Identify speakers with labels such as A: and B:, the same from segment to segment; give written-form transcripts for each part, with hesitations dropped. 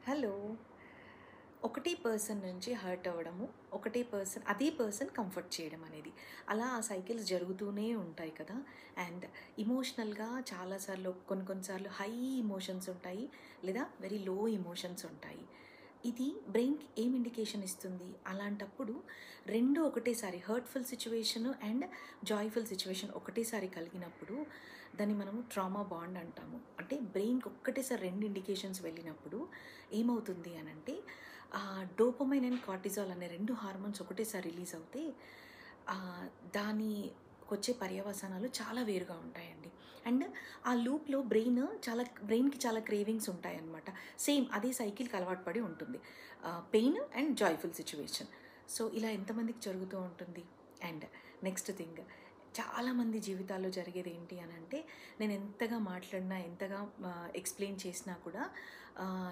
A: Hello. ఒకటే person నుంచి hurt అవ్వడము, అదే పర్సన్ కంఫర్ట్ చేయడం అనేది. అలా ఆ సైకిల్స్ జరుగుతూనే ఉంటాయి కదా! అండ్ ఎమోషనల్‌గా చాలాసార్లు కొన్ని సార్లు హై ఎమోషన్స్ ఉంటాయి. లేదా వెరీ లో ఎమోషన్స్ ఉంటాయి. ఇది బ్రెయిన్‌కి ఏం ఇండికేషన్ ఇస్తుంది? అలాంటప్పుడు 2 ఒకటేసారి hurtful situation and joyful situation ఒకటేసారి కలిగినప్పుడు దాన్ని మనము ట్రామా బాండ్ అంటాము. అంటే బ్రెయిన్‌కి ఒక్కటేసారి 2 ఇండికేషన్స్ వెళ్ళినప్పుడు ఏమవుతుంది అనంటే డోపమైన్ అండ్ కార్టిజాల్ అనే 2 హార్మోన్స్ ఒకటేసారి రిలీజ్ అవుతే దానికొచ్చే పర్యవసానాలు చాలా వేరుగా ఉంటాయండి. అండ్ ఆ లూప్‌లో బ్రెయిన్‌కి చాలా క్రేవింగ్స్ ఉంటాయన్నమాట. సేమ్ అదే సైకిల్‌కి అలవాటు పడి ఉంటుంది. Pain and joyful situation. So, ఇలా ఎంతమందికి జరుగుతూ ఉంటుంది? అండ్ నెక్స్ట్ థింగ్, చాలామంది జీవితాల్లో జరిగేది ఏంటి అనంటే, నేను ఎంతగా మాట్లాడినా, ఎంతగా ఎక్స్‌ప్లెయిన్ చేసినా కూడా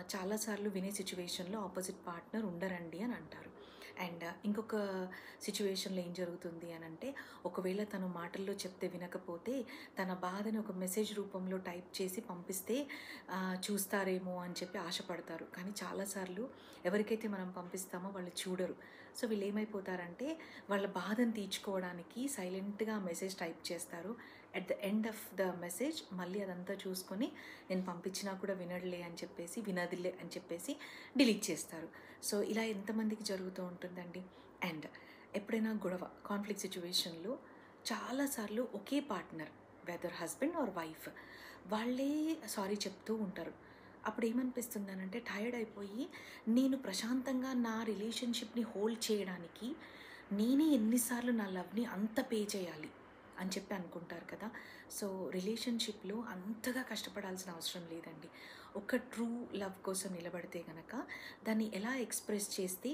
A: చాలాసార్లు వినే సిట్యుయేషన్‌లో ఆపోజిట్ పార్ట్నర్ ఉండరండి అని అంటారు. అండ్ ఇంకొక సిట్యుయేషన్‌లో ఏం జరుగుతుంది అనంటే, ఒకవేళ తను మాటల్లో చెప్తే వినకపోతే, తన బాధని ఒక మెసేజ్ రూపంలో టైప్ చేసి పంపిస్తే చూస్తారేమో అని చెప్పి ఆశపడతారు. కానీ చాలాసార్లు ఎవరికైతే మనం పంపిస్తామో వాళ్ళు చూడరు. సో, వీళ్ళు ఏమైపోతారంటే, వాళ్ళ బాధను తీర్చుకోవడానికి సైలెంట్‌గా మెసేజ్ టైప్ చేస్తారు. At the end of the message మళ్ళీ అదంతా చూసుకొని, నేను పంపించినా కూడా వినడులే అని చెప్పేసి, వినదులే అని చెప్పేసి డిలీట్ చేస్తారు. సో, ఇలా ఎంతమందికి జరుగుతూ ఉంటుందండి. అండ్ ఎప్పుడైనా గొడవ, కాన్ఫ్లిక్ట్ సిట్యుయేషన్‌లో చాలాసార్లు ఒకే partner, whether husband or wife, వాళ్ళే సారీ చెప్తూ ఉంటారు. అప్పుడు ఏమనిపిస్తుందనంటే, టైర్డ్ అయిపోయి నేను ప్రశాంతంగా నా రిలేషన్షిప్‌ని హోల్డ్ చేయడానికి నేనే ఎన్నిసార్లు నా లవ్‌ని అంత పే చేయాలి అని చెప్పి అనుకుంటారు కదా! సో, రిలేషన్షిప్‌లో అంతగా కష్టపడాల్సిన అవసరం లేదండి. ఒక ట్రూ లవ్ కోసం నిలబడితే గనక దాన్ని ఎలా ఎక్స్‌ప్రెస్ చేస్తే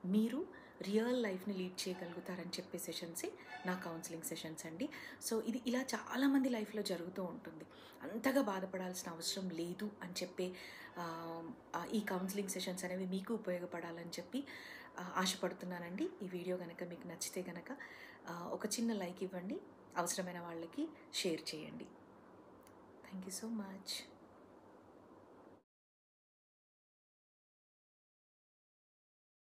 A: మీరు రియల్ లైఫ్‌ని లీడ్ చేయగలుగుతారని చెప్పే సెషన్సే నా కౌన్సిలింగ్ సెషన్స్ అండి. సో, ఇది ఇలా చాలామంది లైఫ్‌లో జరుగుతూ ఉంటుంది. అంతగా బాధపడాల్సిన అవసరం లేదు అని చెప్పే ఈ కౌన్సిలింగ్ సెషన్స్ అనేవి మీకు ఉపయోగపడాలని చెప్పి ఆశపడుతున్నానండి. ఈ వీడియో గనక మీకు నచ్చితే గనక ఒక చిన్న లైక్ ఇవ్వండి. అవసరమైన వాళ్ళకి షేర్ చేయండి. Thank you so much.